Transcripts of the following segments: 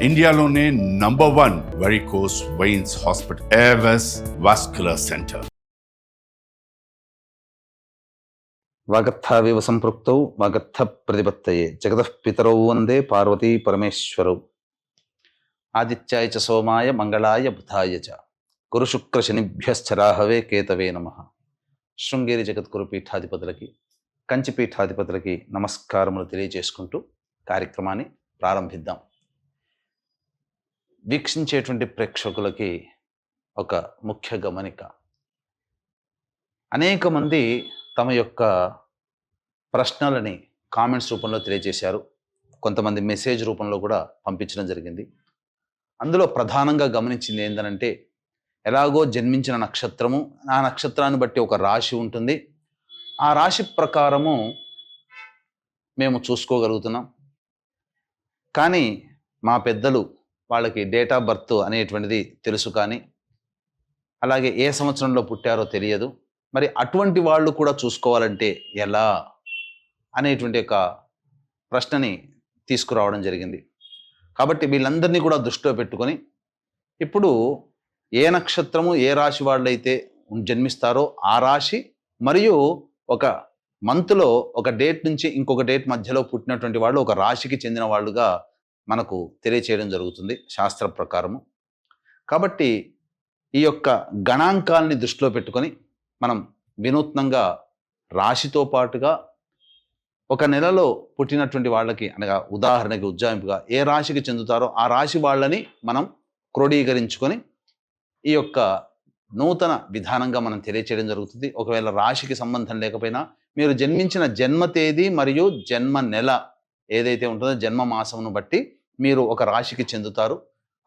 ఇండియాలోనే #1 varicose veins hospital Avis vascular centre. వాగర్థావివ సంపృక్తౌ వాగర్థ ప్రతిపత్తయే జగతః పితరౌ వందే పార్వతీ పరమేశ్వరౌ. ఆదిత్యాయ చ సోమాయ మంగళాయ బుధాయ చ గురు శుక్ర శనిభ్యశ్చ రాహవే కేతవే నమః. శృంగేరి జగద్గురు పీఠాధిపతులకి, కంచి పీఠాధిపతులకి నమస్కారములు తెలియజేసుకుంటూ కార్యక్రమాన్ని ప్రారంభిద్దాం. వీక్షించేటువంటి ప్రేక్షకులకి ఒక ముఖ్య గమనిక. అనేక మంది తమ యొక్క ప్రశ్నలని కామెంట్స్ రూపంలో తెలియజేశారు. కొంతమంది మెసేజ్ రూపంలో కూడా పంపించడం జరిగింది. అందులో ప్రధానంగా గమనించింది ఏంటంటే, ఎలాగో జన్మించిన నక్షత్రము, ఆ నక్షత్రాన్ని బట్టి ఒక రాశి ఉంటుంది, ఆ రాశి ప్రకారము మేము చూసుకోగలుగుతున్నాం. కానీ మా పెద్దలు వాళ్ళకి డేట్ ఆఫ్ బర్త్ అనేటువంటిది తెలుసు, కానీ అలాగే ఏ సంవత్సరంలో పుట్టారో తెలియదు. మరి అటువంటి వాళ్ళు కూడా చూసుకోవాలంటే ఎలా అనేటువంటి ఒక ప్రశ్నని తీసుకురావడం జరిగింది. కాబట్టి వీళ్ళందరినీ కూడా దృష్టిలో పెట్టుకొని, ఇప్పుడు ఏ నక్షత్రము ఏ రాశి వాళ్ళైతే జన్మిస్తారో ఆ రాశి మరియు ఒక మంత్లో ఒక డేట్ నుంచి ఇంకొక డేట్ మధ్యలో పుట్టినటువంటి వాళ్ళు ఒక రాశికి చెందిన వాళ్ళుగా మనకు తెలియచేయడం జరుగుతుంది శాస్త్ర ప్రకారము. కాబట్టి ఈ యొక్క గణాంకాలని దృష్టిలో పెట్టుకొని మనం వినూత్నంగా రాశితో పాటుగా ఒక నెలలో పుట్టినటువంటి వాళ్ళకి, అనగా ఉదాహరణకి ఉజ్జాయింపుగా ఏ రాశికి చెందుతారో ఆ రాశి వాళ్ళని మనం క్రోడీకరించుకొని ఈ యొక్క నూతన విధానంగా మనం తెలియచేయడం జరుగుతుంది. ఒకవేళ రాశికి సంబంధం లేకపోయినా మీరు జన్మించిన జన్మ తేదీ మరియు జన్మ నెల ఏదైతే ఉంటుందో జన్మ మాసమును బట్టి మీరు ఒక రాశికి చెందుతారు.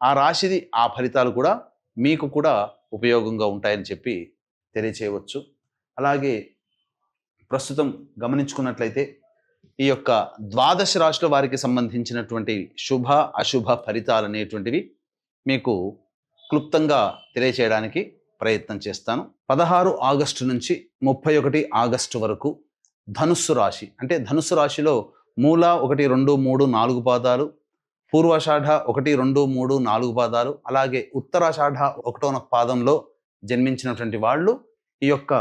ఆ రాశిది ఆ ఫలితాలు కూడా మీకు కూడా ఉపయోగంగా ఉంటాయని చెప్పి తెలియచేయవచ్చు. అలాగే ప్రస్తుతం గమనించుకున్నట్లయితే ఈ యొక్క ద్వాదశ రాశుల వారికి సంబంధించినటువంటి శుభ అశుభ ఫలితాలు అనేటువంటివి మీకు క్లుప్తంగా తెలియచేయడానికి ప్రయత్నం చేస్తాను. 16 ఆగస్టు నుంచి 31 ఆగస్టు వరకు ధనుస్సు రాశి, అంటే ధనుస్సు రాశిలో మూల 1, 2, 3, 4 పాదాలు, పూర్వాషాఢ 1, 2, 3, 4 పాదాలు, అలాగే ఉత్తరాషాఢ 1వ పాదంలో జన్మించినటువంటి వాళ్ళు ఈ యొక్క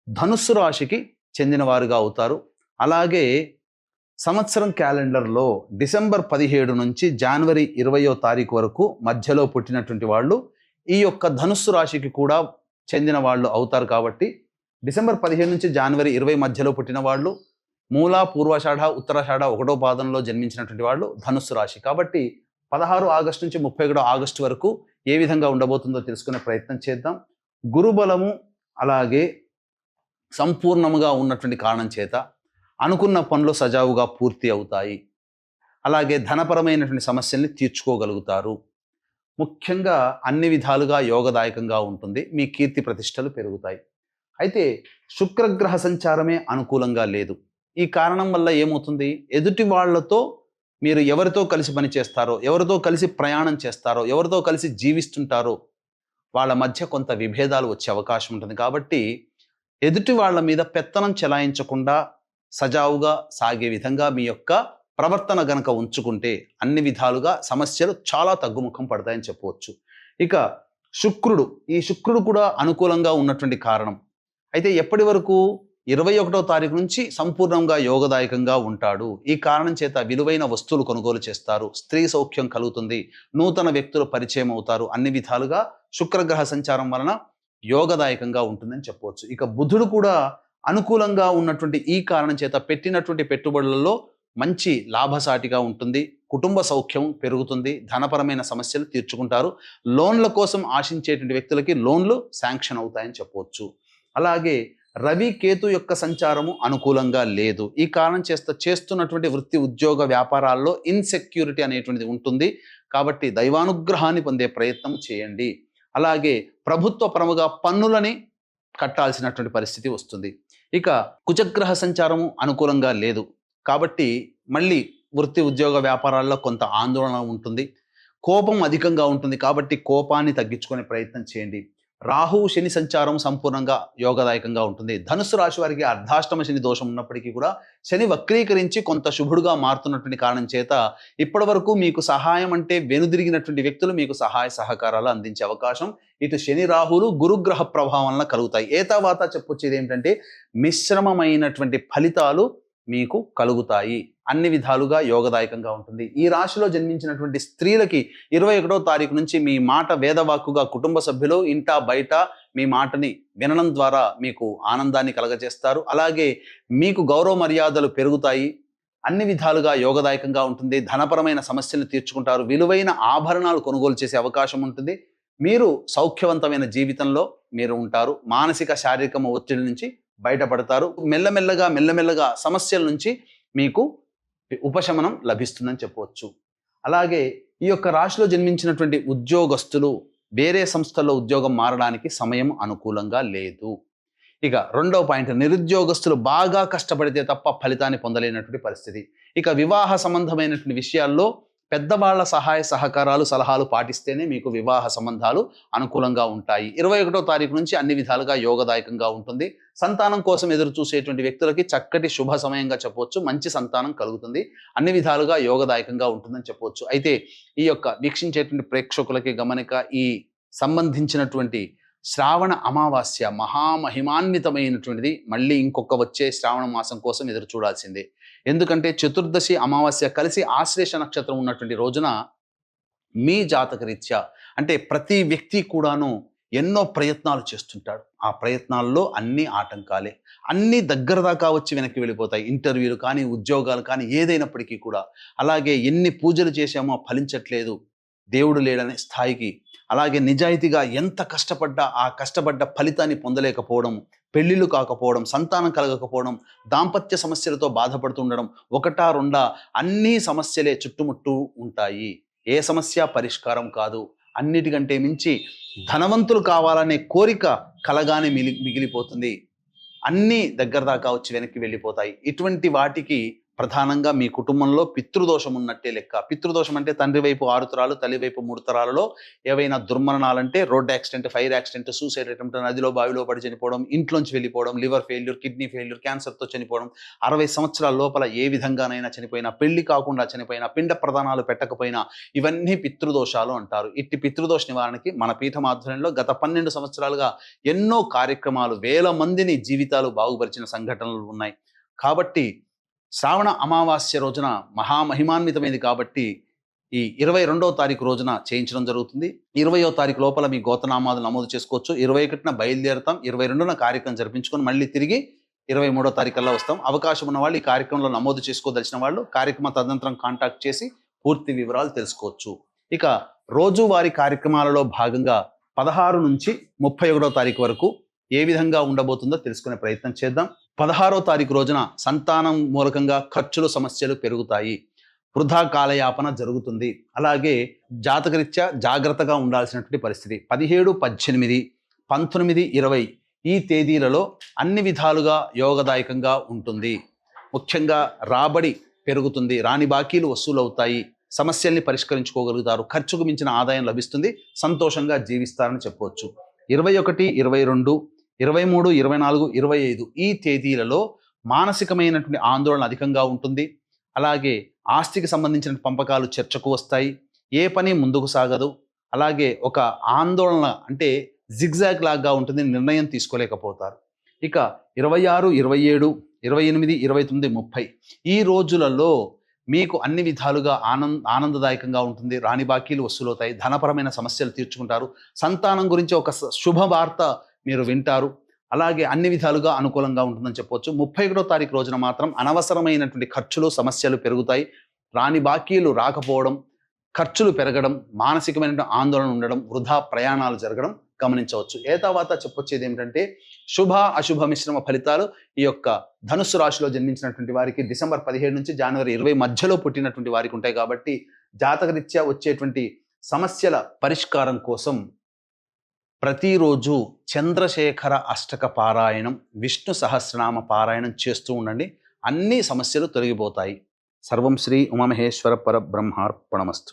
ధనుస్సు రాశికి చెందిన వారుగా అవుతారు. అలాగే సంవత్సరం క్యాలెండర్లో డిసెంబర్ 17 నుంచి జనవరి 20వ తారీఖు వరకు మధ్యలో పుట్టినటువంటి వాళ్ళు ఈ యొక్క ధనుస్సు రాశికి కూడా చెందిన వాళ్ళు అవుతారు. కాబట్టి డిసెంబర్ 15 నుంచి జనవరి 20 మధ్యలో పుట్టిన వాళ్ళు, మూల పూర్వాషాఢ ఉత్తరాషాఢ 1వ పాదంలో జన్మించినటువంటి వాళ్ళు ధనుస్సు రాశి. కాబట్టి 16 ఆగస్టు నుంచి 31 ఆగస్టు వరకు ఏ విధంగా ఉండబోతుందో తెలుసుకునే ప్రయత్నం చేద్దాం. గురుబలము అలాగే సంపూర్ణముగా ఉన్నటువంటి కారణం చేత అనుకున్న పనులు సజావుగా పూర్తి అవుతాయి. అలాగే ధనపరమైనటువంటి సమస్యల్ని తీర్చుకోగలుగుతారు. ముఖ్యంగా అన్ని విధాలుగా యోగదాయకంగా ఉంటుంది. మీ కీర్తి ప్రతిష్టలు పెరుగుతాయి. అయితే శుక్రగ్రహ సంచారమే అనుకూలంగా లేదు. ఈ కారణం వల్ల ఏమవుతుంది, ఎదుటి వాళ్లతో మీరు ఎవరితో కలిసి పని చేస్తారో, ఎవరితో కలిసి ప్రయాణం చేస్తారో, ఎవరితో కలిసి జీవిస్తుంటారో వాళ్ళ మధ్య కొంత విభేదాలు వచ్చే అవకాశం ఉంటుంది. కాబట్టి ఎదుటి వాళ్ళ మీద పెత్తనం చెలాయించకుండా సజావుగా సాగే విధంగా మీ యొక్క ప్రవర్తన గనక ఉంచుకుంటే అన్ని విధాలుగా సమస్యలు చాలా తగ్గుముఖం పడతాయని చెప్పవచ్చు. ఇక ఈ శుక్రుడు కూడా అనుకూలంగా ఉన్నటువంటి కారణం. అయితే ఎప్పటి వరకు 21వ తారీఖు నుంచి సంపూర్ణంగా యోగదాయకంగా ఉంటాడు. ఈ కారణం చేత విలువైన వస్తువులు కొనుగోలు చేస్తారు, స్త్రీ సౌఖ్యం కలుగుతుంది, నూతన వ్యక్తులు పరిచయం అవుతారు. అన్ని విధాలుగా శుక్రగ్రహ సంచారం వలన యోగదాయకంగా ఉంటుందని చెప్పవచ్చు. ఇక బుధుడు కూడా అనుకూలంగా ఉన్నటువంటి ఈ కారణం చేత పెట్టినటువంటి పెట్టుబడులలో మంచి లాభసాటిగా ఉంటుంది, కుటుంబ సౌఖ్యం పెరుగుతుంది, ధనపరమైన సమస్యలు తీర్చుకుంటారు, లోన్ల కోసం ఆశించేటువంటి వ్యక్తులకి లోన్లు శాంక్షన్ అవుతాయని చెప్పవచ్చు. అలాగే రవి కేతు యొక్క సంచారము అనుకూలంగా లేదు. ఈ కారణం చేస్తున్నటువంటి వృత్తి ఉద్యోగ వ్యాపారాల్లో ఇన్సెక్యూరిటీ అనేటువంటిది ఉంటుంది. కాబట్టి దైవానుగ్రహాన్ని పొందే ప్రయత్నం చేయండి. అలాగే ప్రభుత్వ పరముగా పన్నులని కట్టాల్సినటువంటి పరిస్థితి వస్తుంది. ఇక కుజగ్రహ సంచారము అనుకూలంగా లేదు. కాబట్టి మళ్ళీ వృత్తి ఉద్యోగ వ్యాపారాల్లో కొంత ఆందోళన ఉంటుంది, కోపం అధికంగా ఉంటుంది. కాబట్టి కోపాన్ని తగ్గించుకునే ప్రయత్నం చేయండి. రాహువు శని సంచారం సంపూర్ణంగా యోగదాయకంగా ఉంటుంది. ధనుస్సు రాశి వారికి అర్ధాష్టమ శని దోషం ఉన్నప్పటికీ కూడా శని వక్రీకరించి కొంత శుభుడుగా మారుతున్నటువంటి కారణం చేత ఇప్పటి వరకు మీకు సహాయం అంటే వెనుదిరిగినటువంటి వ్యక్తులు మీకు సహాయ సహకారాలు అందించే అవకాశం ఇటు శని రాహులు గురుగ్రహ ప్రభావం వలన కలుగుతాయి. ఏతావాత చెప్పొచ్చేది ఏమిటంటే మిశ్రమమైనటువంటి ఫలితాలు మీకు కలుగుతాయి. అన్ని విధాలుగా యోగదాయకంగా ఉంటుంది. ఈ రాశిలో జన్మించినటువంటి స్త్రీలకి 21వ తారీఖు నుంచి మీ మాట వేదవాక్కుగా కుటుంబ సభ్యులు ఇంటా బయట మీ మాటని వినడం ద్వారా మీకు ఆనందాన్ని కలగజేస్తారు. అలాగే మీకు గౌరవ మర్యాదలు పెరుగుతాయి. అన్ని విధాలుగా యోగదాయకంగా ఉంటుంది. ధనపరమైన సమస్యలను తీర్చుకుంటారు. విలువైన ఆభరణాలు కొనుగోలు చేసే అవకాశం ఉంటుంది. మీరు సౌఖ్యవంతమైన జీవితంలో మీరు ఉంటారు. మానసిక శారీరక ఒత్తిడి నుంచి బయటపడతారు. మెల్లమెల్లగా సమస్యల నుంచి మీకు ఉపశమనం లభిస్తుందని చెప్పవచ్చు. అలాగే ఈ యొక్క రాశిలో జన్మించినటువంటి ఉద్యోగస్తులు వేరే సంస్థల్లో ఉద్యోగం మారడానికి సమయం అనుకూలంగా లేదు. ఇక రెండవ పాయింట్, నిరుద్యోగస్తులు బాగా కష్టపడితే తప్ప ఫలితాన్ని పొందలేనటువంటి పరిస్థితి. ఇక వివాహ సంబంధమైనటువంటి విషయాల్లో పెద్దవాళ్ల సహాయ సహకారాలు సలహాలు పాటిస్తేనే మీకు వివాహ సంబంధాలు అనుకూలంగా ఉంటాయి. 21వ తారీఖు నుంచి అన్ని విధాలుగా యోగదాయకంగా ఉంటుంది. సంతానం కోసం ఎదురు చూసేటువంటి వ్యక్తులకి చక్కటి శుభ సమయంగా చెప్పవచ్చు. మంచి సంతానం కలుగుతుంది. అన్ని విధాలుగా యోగదాయకంగా ఉంటుందని చెప్పవచ్చు. అయితే ఈ యొక్క వీక్షించేటువంటి ప్రేక్షకులకి గమనిక, ఈ సంబంధించినటువంటి శ్రావణ అమావాస్య మహామహిమాన్వితమైనటువంటిది. మళ్ళీ ఇంకొక వచ్చే శ్రావణ మాసం కోసం ఎదురు చూడాల్సిందే. ఎందుకంటే చతుర్దశి అమావాస్య కలిసి ఆశ్లేష నక్షత్రం ఉన్నటువంటి రోజున మీ జాతకరీత్యా అంటే ప్రతి వ్యక్తి కూడాను ఎన్నో ప్రయత్నాలు చేస్తుంటాడు. ఆ ప్రయత్నాల్లో అన్ని ఆటంకాలే, అన్ని దగ్గర దాకా వచ్చి వెనక్కి వెళ్ళిపోతాయి. ఇంటర్వ్యూలు కానీ ఉద్యోగాలు కానీ ఏదైనప్పటికీ కూడా. అలాగే ఎన్ని పూజలు చేశామో ఫలించట్లేదు, దేవుడు లేడనే స్థాయికి. అలాగే నిజాయితీగా ఎంత కష్టపడ్డా ఆ కష్టపడ్డ ఫలితాన్ని పొందలేకపోవడం, పెళ్ళిళ్ళు కాకపోవడం, సంతానం కలగకపోవడం, దాంపత్య సమస్యలతో బాధపడుతుండడం, ఒకటా రెండా అన్ని సమస్యలే చుట్టుముట్టు ఉంటాయి. ఏ సమస్య పరిష్కారం కాదు. అన్నిటికంటే మించి ధనవంతులు కావాలనే కోరిక కలగానే మిగిలిపోతుంది. అన్నీ దగ్గర దాకా వచ్చి వెనక్కి వెళ్ళిపోతాయి. ఇటువంటి వాటికి ప్రధానంగా మీ కుటుంబంలో పితృదోషం ఉన్నట్టే లెక్క. పితృదోషం అంటే తండ్రి వైపు 6 తరాలు, తల్లి వైపు 3 తరాలలో ఏవైనా దుర్మరణాలంటే road accident, fire accident, suicide attempt, నదిలో బావిలో పడి చనిపోవడం, ఇంట్లోంచి వెళ్ళిపోవడం, లివర్ ఫెయిల్యూర్, కిడ్నీ ఫెయిల్యూర్, క్యాన్సర్తో చనిపోవడం, 60 సంవత్సరాల లోపల ఏ విధంగానైనా చనిపోయినా, పెళ్లి కాకుండా చనిపోయినా, పిండ ప్రదానాలు పెట్టకపోయినా, ఇవన్నీ పితృదోషాలు అంటారు. ఇట్టి పితృదోష నివారణకి మన పీఠం ఆధ్వర్యంలో గత 12 సంవత్సరాలుగా ఎన్నో కార్యక్రమాలు, వేల మందిని జీవితాలు బాగుపరిచిన సంఘటనలు ఉన్నాయి. కాబట్టి శ్రావణ అమావాస్య రోజున మహామహిమాన్వితమైనది కాబట్టి ఈ 22వ తారీఖు రోజున చేయించడం జరుగుతుంది. 20వ తారీఖు లోపల మీ గోతనామాలు నమోదు చేసుకోవచ్చు. 21న బయలుదేరుతాం. 22న కార్యక్రమం జరిపించుకొని మళ్ళీ తిరిగి 23వ తారీఖుల్లో వస్తాం. అవకాశం ఉన్న వాళ్ళు ఈ కార్యక్రమంలో నమోదు చేసుకోదలిచిన వాళ్ళు కార్యక్రమ తదనంతరం కాంటాక్ట్ చేసి పూర్తి వివరాలు తెలుసుకోవచ్చు. ఇక రోజువారీ కార్యక్రమాలలో భాగంగా 16 నుంచి 31వ తారీఖు వరకు ఏ విధంగా ఉండబోతుందో తెలుసుకునే ప్రయత్నం చేద్దాం. 16వ తారీఖు రోజున సంతానం మూలకంగా ఖర్చులు సమస్యలు పెరుగుతాయి. వృధా కాలయాపన జరుగుతుంది. అలాగే జాతకరీత్యా జాగ్రత్తగా ఉండాల్సినటువంటి పరిస్థితి. 17, 18, 19, 20 ఈ తేదీలలో అన్ని విధాలుగా యోగదాయకంగా ఉంటుంది. ముఖ్యంగా రాబడి పెరుగుతుంది. రాని బాకీలు వసూలవుతాయి. సమస్యల్ని పరిష్కరించుకోగలుగుతారు. ఖర్చుకు మించిన ఆదాయం లభిస్తుంది. సంతోషంగా జీవిస్తారని చెప్పవచ్చు. 21, 22, 23, 24, 25 ఈ తేదీలలో మానసికమైనటువంటి ఆందోళన అధికంగా ఉంటుంది. అలాగే ఆస్తికి సంబంధించిన పంపకాలు చర్చకు వస్తాయి. ఏ పని ముందుకు సాగదు. అలాగే ఒక ఆందోళన అంటే జిగ్జాగ్ లాగా ఉంటుంది. నిర్ణయం తీసుకోలేకపోతారు. ఇక 26, 27, 28, 29, 30 ఈ రోజులలో మీకు అన్ని విధాలుగా ఆనందదాయకంగా ఉంటుంది. రాని బాకీలు వసూలవుతాయి. ధనపరమైన సమస్యలు తీర్చుకుంటారు. సంతానం గురించి ఒక శుభవార్త మీరు వింటారు. అలాగే అన్ని విధాలుగా అనుకూలంగా ఉంటుందని చెప్పవచ్చు. 31వ తారీఖు రోజున మాత్రం అనవసరమైనటువంటి ఖర్చులు సమస్యలు పెరుగుతాయి. రాని బాకీలు రాకపోవడం, ఖర్చులు పెరగడం, మానసికమైన ఆందోళన ఉండడం, వృధా ప్రయాణాలు జరగడం గమనించవచ్చు. తర్వాత చెప్పొచ్చేది ఏమిటంటే శుభ అశుభ మిశ్రమ ఫలితాలు ఈ యొక్క ధనుస్సు రాశిలో జన్మించినటువంటి వారికి డిసెంబర్ 17 నుంచి జనవరి 20 మధ్యలో పుట్టినటువంటి వారికి ఉంటాయి. కాబట్టి జాతకరీత్యా వచ్చేటువంటి సమస్యల పరిష్కారం కోసం ప్రతిరోజు చంద్రశేఖర అష్టక పారాయణం, విష్ణు సహస్రనామ పారాయణం చేస్తూ ఉండండి. అన్ని సమస్యలు తొలగిపోతాయి. సర్వం శ్రీ ఉమామహేశ్వర పరబ్రహ్మార్పణమస్తు.